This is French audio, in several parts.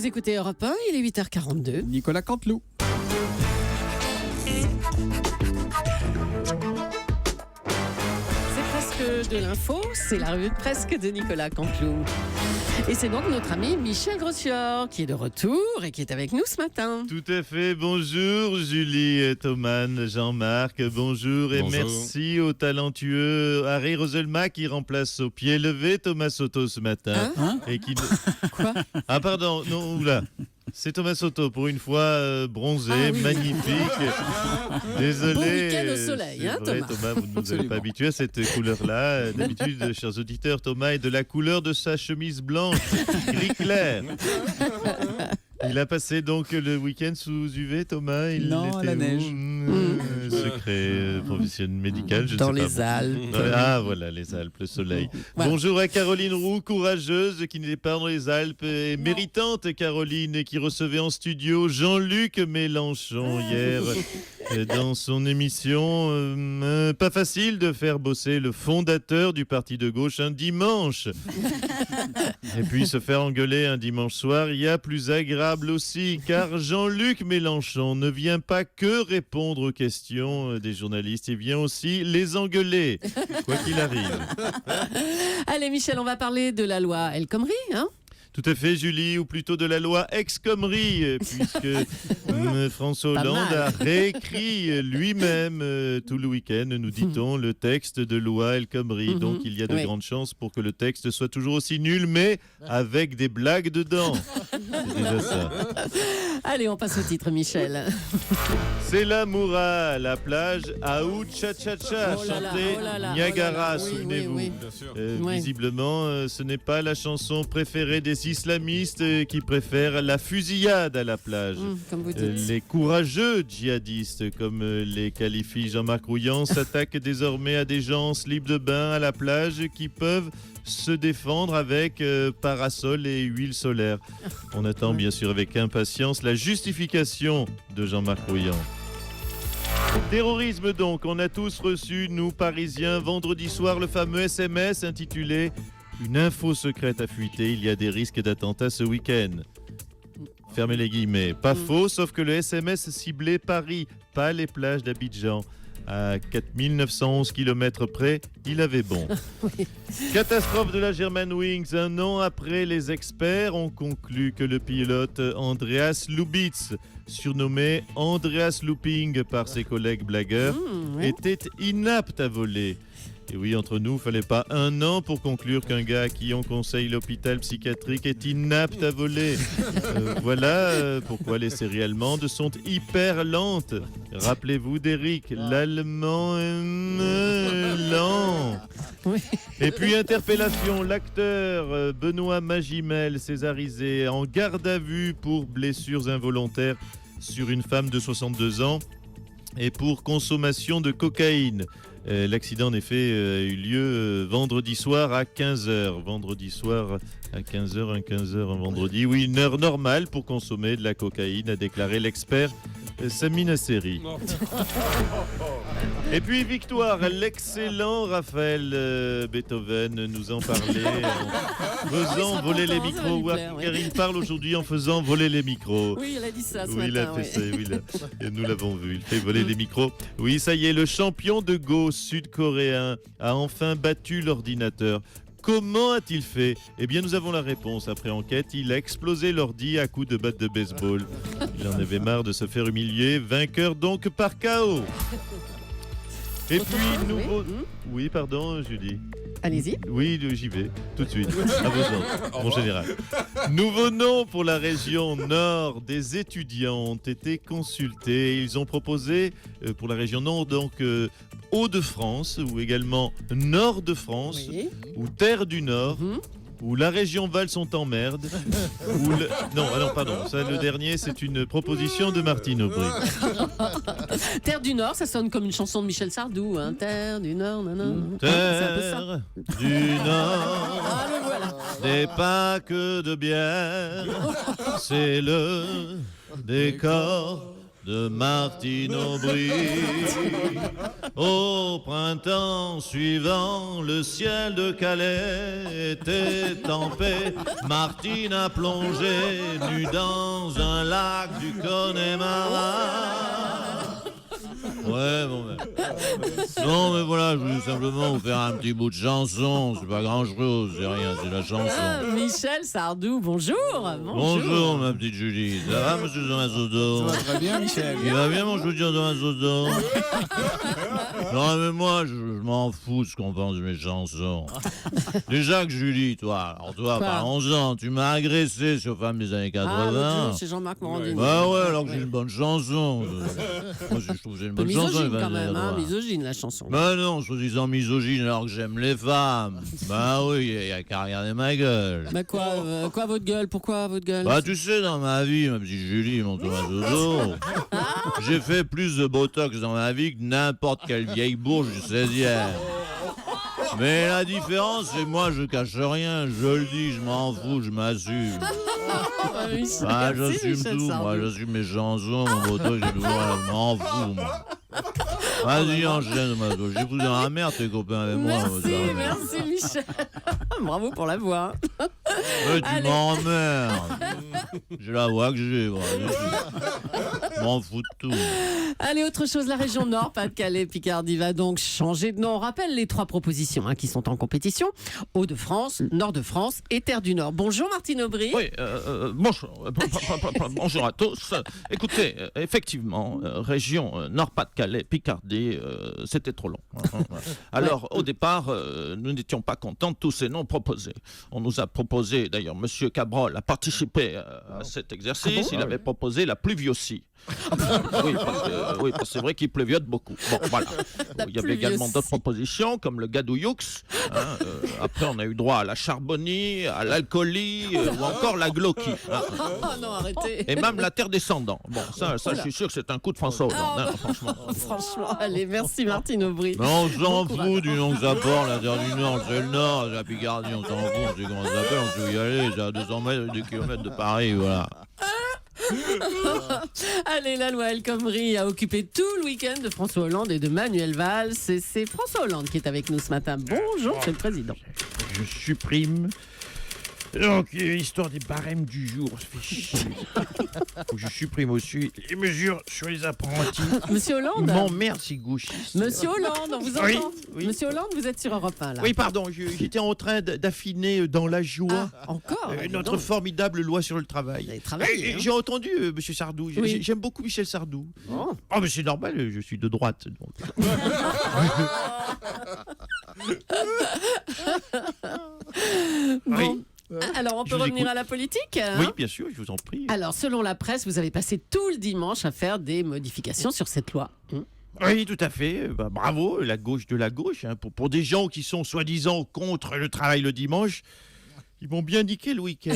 vous écoutez Europe 1, il est 8h42. Nicolas Canteloup. C'est presque de l'info, c'est la revue de presque de Nicolas Canteloup. Et c'est donc notre ami Michel Grossior qui est de retour et qui est avec nous ce matin. Tout à fait, bonjour Julie, Thomas, Jean-Marc, bonjour et merci au talentueux Harry Roselma qui remplace au pied levé Thomas Soto ce matin. Et qui... Quoi ? Ah pardon, non, oula. C'est Thomas Soto, pour une fois bronzé, magnifique. Désolé. Bon week-end au soleil, c'est vrai, Thomas. Vous ne nous avez pas habitués à cette couleur-là. D'habitude, chers auditeurs, Thomas est de la couleur de sa chemise blanche, gris clair. Il a passé donc le week-end sous UV, Thomas. Non, à la neige. Secret professionnel médical, je ne sais Dans pas. les Alpes. Ah voilà, les Alpes, le soleil. Voilà. Bonjour à Caroline Roux, courageuse, qui n'est pas dans les Alpes, et méritante Caroline, qui recevait en studio Jean-Luc Mélenchon hier dans son émission. Pas facile de faire bosser le fondateur du parti de gauche un dimanche. Et puis se faire engueuler un dimanche soir, il y a plus agréable aussi, car Jean-Luc Mélenchon ne vient pas que répondre aux questions des journalistes, il vient aussi les engueuler, quoi qu'il arrive. Allez Michel, on va parler de la loi El Khomri, hein ? Tout à fait, Julie, ou plutôt de la loi ex-Khomri, puisque François Hollande a réécrit lui-même tout le week-end, nous dit-on, le texte de loi El Khomri. Donc il y a de grandes chances pour que le texte soit toujours aussi nul, mais avec des blagues dedans. C'est déjà ça. Allez, on passe au titre, Michel. C'est l'amour à la plage, Aout Cha Cha Cha, chanté Niagara, souvenez-vous. Oui. Visiblement, ce n'est pas la chanson préférée des islamistes qui préfèrent la fusillade à la plage. Comme vous dites. Les courageux djihadistes, comme les qualifie Jean-Marc Rouillant, s'attaquent désormais à des gens en slip de bain à la plage qui peuvent se défendre avec parasol et huile solaire. On attend bien sûr avec impatience la justification de Jean-Marc Rouillant. Terrorisme donc, on a tous reçu, nous Parisiens, vendredi soir le fameux SMS intitulé « Une info secrète a fuité, il y a des risques d'attentat ce week-end ». Fermez les guillemets. Pas faux, sauf que le SMS ciblait Paris, pas les plages d'Abidjan. À 4911 km près, il avait bon. Catastrophe de la Germanwings. Un an après, les experts ont conclu que le pilote Andreas Lubitz, surnommé Andreas Looping par ses collègues blagueurs, était inapte à voler. Et oui, entre nous, fallait pas un an pour conclure qu'un gars à qui on conseille l'hôpital psychiatrique est inapte à voler. Voilà pourquoi les séries allemandes sont hyper lentes. Rappelez-vous d'Eric, l'allemand lent. Et puis interpellation, l'acteur Benoît Magimel, césarisé, en garde à vue pour blessures involontaires sur une femme de 62 ans et pour consommation de cocaïne. L'accident en effet a eu lieu vendredi soir à 15h. Vendredi soir à 15h, un 15h un vendredi. Oui, une heure normale pour consommer de la cocaïne, a déclaré l'expert Sami Nasseri. Et puis victoire, l'excellent Raphaël Beethoven nous en parlait en faisant voler les micros. Car il parle aujourd'hui en faisant voler les micros. Oui, il a dit ça ce matin. Il a fait ça, oui, et nous l'avons vu, il fait voler les micros. Oui, ça y est, le champion de Go sud-coréen a enfin battu l'ordinateur. Comment a-t-il fait ? Eh bien, nous avons la réponse. Après enquête, il a explosé l'ordi à coups de batte de baseball. Il en avait marre de se faire humilier. Vainqueur donc par KO. Et puis, nouveau... Oui, pardon, Julie. Allez-y. Oui, j'y vais, tout de suite. À vos ordres, mon général. Nouveau nom pour la région Nord. Des étudiants ont été consultés. Ils ont proposé pour la région Nord, donc Hauts-de-France, ou également Nord-de-France, ou Terre du Nord, ou la région Val sont en merde, ou le... Non, pardon, ça, le dernier, c'est une proposition de Martine Aubry. Terre du Nord, ça sonne comme une chanson de Michel Sardou, hein. Terre du Nord, nanana. Terre du Nord, Ah, le voilà. des packs de bière, c'est le décor de Martine Aubry. Au printemps suivant, le ciel de Calais était en paix. Martine a plongé nue dans un lac du Connemara. Ouais, bon, non, mais voilà, je voulais simplement vous faire un petit bout de chanson. C'est pas grand-chose, c'est rien, c'est la chanson. Michel Sardou, bonjour. Bonjour, ma petite Julie. Ça va, monsieur Domazodo? Ça va très bien, Michel. Il va bien, mon chouchou Domazodo? Non, mais moi, je m'en fous de ce qu'on pense de mes chansons. Déjà que Julie, toi, par 11 ans, tu m'as agressé sur Femmes des années 80. C'est Jean-Marc Morandini. Bah ouais, alors que j'ai une bonne chanson. Moi, je trouve que j'ai une bonne chanson. Misogyne quand même, hein, misogyne la chanson. Bah non, soi-disant misogyne alors que j'aime les femmes. Bah oui, il y a qu'à regarder ma gueule. Bah quoi votre gueule? Pourquoi votre gueule? Bah tu sais, dans ma vie, ma petite Julie, mon Domazodo, j'ai fait plus de botox dans ma vie que n'importe quelle vieille bourge du 16e. Mais la différence, c'est que moi, je cache rien, je le dis, je m'en fous, je m'assume. Ah, j'assume tout, moi, j'assume mes chansons, mon botox, je m'en fous, moi. Vas-y, enchaîne, Mazo. J'ai foutu dans la merde, tes copains avec moi. Merci, Michel. Bravo pour la voix. Tu m'emmerdes. J'ai la voix que j'ai, moi. Je m'en fous de tout. Allez, autre chose, la région Nord, Pas-de-Calais, Picardie va donc changer de nom. On rappelle les 3 propositions qui sont en compétition. Hauts-de-France, Nord-de-France et Terre du Nord. Bonjour Martine Aubry. Oui, bonjour. Bonjour à tous. Écoutez, effectivement, région Nord-Pas-de-Calais, Picardie, c'était trop long. Alors, au départ, nous n'étions pas contents de tous ces noms proposés. On nous a proposé, d'ailleurs, Monsieur Cabrol a participé à cet exercice. Il avait proposé la pluviosité. Oui, parce que c'est vrai qu'il pleuviote beaucoup. Bon, voilà. Il y avait également d'autres propositions, comme le gadouilloux. Après, on a eu droit à la charbonnie, à l'alcoolie, ou encore la glauquie. Oh non, arrêtez. Et même la terre descendant. Bon, ça je suis sûr que c'est un coup de François Hollande, franchement. Franchement, allez, merci Martine Aubry. Mais on s'en fout du nom que ça porte, la terre du Nord, c'est le Nord, c'est la Picardie, on s'en fout, on sait comment ça s'appelle, on sait où y aller, c'est à 200 mètres, 2 km de Paris, voilà. Allez, la loi El Khomri a occupé tout le week-end de François Hollande et de Manuel Valls. C'est François Hollande qui est avec nous ce matin. Bonjour, monsieur le président. Je supprime. Donc, histoire des barèmes du jour, ça fait chier. Faut que je supprime aussi les mesures sur les apprentis. Monsieur Hollande. Ils m'emmerdent, ces gauchistes. Monsieur Hollande, on vous entend. Oui. Monsieur Hollande, vous êtes sur Europe 1, là. Oui, pardon, j'étais en train d'affiner dans la joie encore notre formidable loi sur le travail. Vous avez travaillé, hein. J'ai entendu Monsieur Sardou. Oui. J'aime beaucoup Michel Sardou. Oh. Oh, mais c'est normal, je suis de droite. Donc. Bon. Oui. Alors, on peut Je vous revenir écoute. à la politique, hein. Oui, bien sûr, je vous en prie. Alors, selon la presse, vous avez passé tout le dimanche à faire des modifications sur cette loi. Oui, tout à fait. Bah, bravo, la gauche de la gauche. Hein. Pour des gens qui sont soi-disant contre le travail le dimanche, ils m'ont bien niqué le week-end.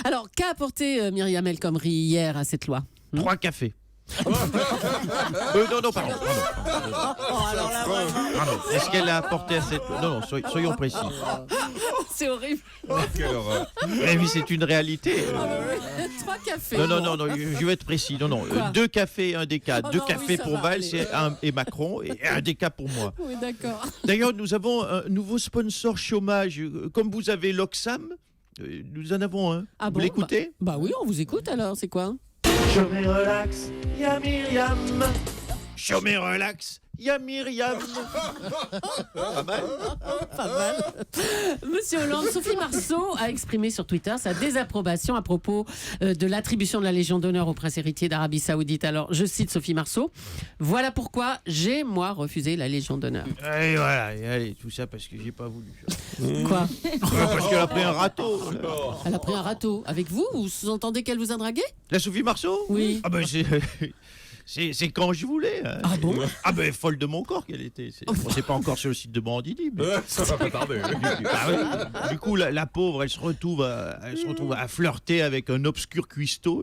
Alors, qu'a apporté Myriam El Khomri hier à cette loi? 3 cafés. Non, pardon. Pardon. Est-ce qu'elle a apporté à cette... Non, soyons précis. C'est horrible. Mais oui, c'est une réalité. 3 cafés. Non, je vais être précis. Non. Quoi 2 cafés, un déca. Oh 2 non, cafés oui, ça pour va, Valls allez. et Macron et un déca pour moi. Oui, d'accord. D'ailleurs, nous avons un nouveau sponsor chômage. Comme vous avez l'Oxam, nous en avons un. Ah Vous bon, l'écoutez? Bah oui, on vous écoute alors, c'est quoi? Chômé relax, y'a Myriam. Chômé relax, y'a Myriam. Pas mal. Pas mal. Monsieur Hollande, Sophie Marceau a exprimé sur Twitter sa désapprobation à propos de l'attribution de la Légion d'honneur au prince héritier d'Arabie Saoudite. Alors, je cite Sophie Marceau. Voilà pourquoi j'ai, moi, refusé la Légion d'honneur. Et voilà, allez, tout ça parce que j'ai pas voulu. Quoi? Parce qu'elle a pris un râteau. Elle a pris un râteau. Avec vous? Vous sous-entendez qu'elle vous a dragué? La Sophie Marceau? Oui. Ah ben c'est quand je voulais. Hein. Ah bon? Ah ben folle de mon corps qu'elle était. C'est pas encore sur le site de Bandini. Mais... Ça va pas tarder. Du coup, la pauvre, elle se retrouve à flirter avec un obscur cuistot,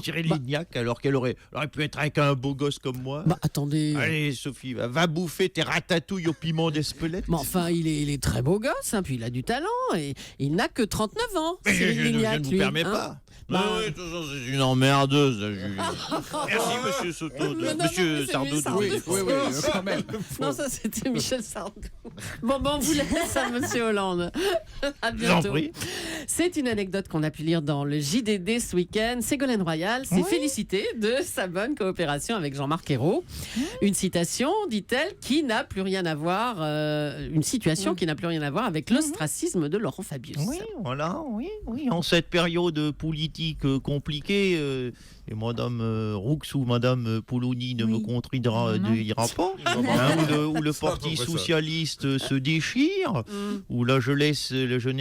Cyril Lignac, alors qu'elle aurait pu être avec un beau gosse comme moi. Bah attendez. Allez, Sophie, va bouffer tes ratatouilles au piment d'Espelette. Mais enfin, il est très beau gosse, hein, puis il a du talent, et il n'a que 39 ans. Mais Cyril je ne Lignac, vous lui, permets hein. pas. Mais Bah, oui, de toute façon, c'est une emmerdeuse, la Julie. Merci, monsieur Soto. Mais non, Monsieur c'est Sardou. lui, Sardou. Oui, quand même. Non, ça c'était Michel Sardou. Bon, on vous laisse à Monsieur Hollande. À J'en bientôt. prie. C'est une anecdote qu'on a pu lire dans le JDD ce week-end. Ségolène Royal s'est félicitée de sa bonne coopération avec Jean-Marc Ayrault. Une citation, dit-elle, qui n'a plus rien à voir, une situation qui n'a plus rien à voir avec l'ostracisme de Laurent Fabius. Oui, voilà, oui. En cette période politique compliquée, et Madame Roux ou Madame Poulouni ne me contredira pas, hein, où le Parti socialiste se déchire, où la jeunesse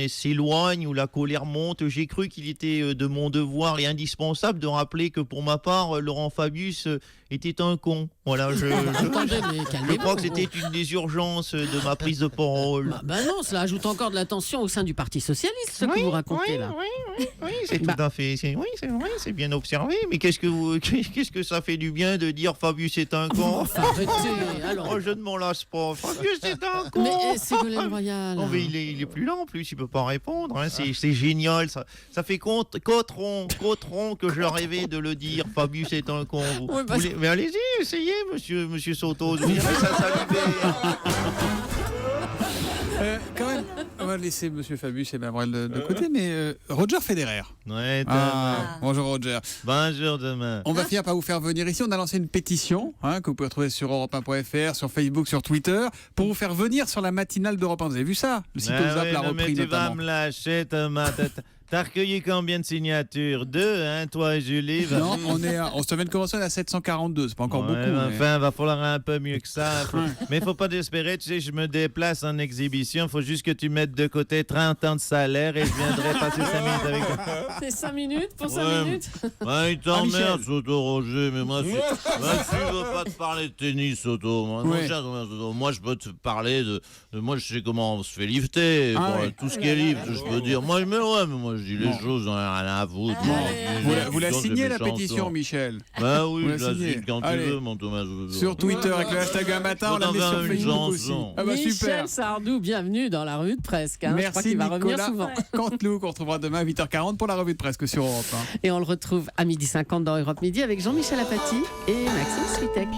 s'éloigne, où la colère monte. J'ai cru qu'il était de mon devoir et indispensable de rappeler que pour ma part, Laurent Fabius était un con. Voilà, Attendez, mais je calmez-vous. crois que c'était une des urgences de ma prise de parole. Bah non, cela ajoute encore de la tension au sein du Parti socialiste, ce que vous racontez là. Oui, c'est tout à fait. C'est vrai, c'est bien observé. Mais qu'est-ce que ça fait du bien de dire Fabius est un con? Enfin, arrêtez, alors. Oh, je ne m'en lasse pas. Fabius est un con. Mais Ségolène Royal. Non, mais il est plus là en plus, il peut pas répondre. Hein. C'est génial. Ça fait 4 ans que je rêvais de le dire. Fabius est un con. Oui, bah, Mais allez-y, essayez, monsieur Soto. Vous verrez, ça libère. Quand même, on va laisser Monsieur Fabius et Mme Brel de côté, mais Roger Federer. Ouais, Thomas. Bonjour Roger. Bonjour, demain. On va finir par vous faire venir ici. On a lancé une pétition que vous pouvez retrouver sur Europe1.fr, sur Facebook, sur Twitter, pour vous faire venir sur la matinale d'Europe 1. Vous avez vu ça? Le site Zap l'a repris mais tu vas notamment. me lâcher, Thomas. T'as recueilil combien de signatures? 2, hein, toi et Julie? Non, on se vient de commencer à 742. C'est pas encore beaucoup. Ouais, Mais... Enfin, va falloir un peu mieux que ça. Mais faut pas désespérer, tu sais, je me déplace en exhibition. Faut juste que tu mettes de côté 30 ans de salaire et je viendrai passer 5 minutes avec toi. C'est 5 minutes pour 5 Ouais. minutes. Ouais, il t'emmerde, Michel. Soto Roger, mais moi, je veux pas te parler de tennis, Soto. Moi, Ouais. mon cher Soto, moi, je peux te parler de. Moi, je sais comment on se fait lifter. Ah Bon, ouais. tout ce qui est lift, je peux dire. Moi, mais moi, je dis les choses, j'en ai rien à foutre. Moi, Vous la j'ai signez mes la chansons. pétition, Michel? Bah oui, Vous la je la signez. signe quand Allez. tu veux, mon Thomas. Sur Twitter avec le hashtag un matin, on la met sur Une Facebook aussi. chanson. Ah bah Michel super. Sardou, bienvenue dans la revue de Presque. Hein. Je crois Merci qu'il va revenir Nicolas souvent. Canteloup, qu'on retrouvera demain à 8h40 pour la revue de Presque sur Europe 1. Et on le retrouve à 12h50 dans Europe Midi avec Jean-Michel Apathy et Maxime Switek.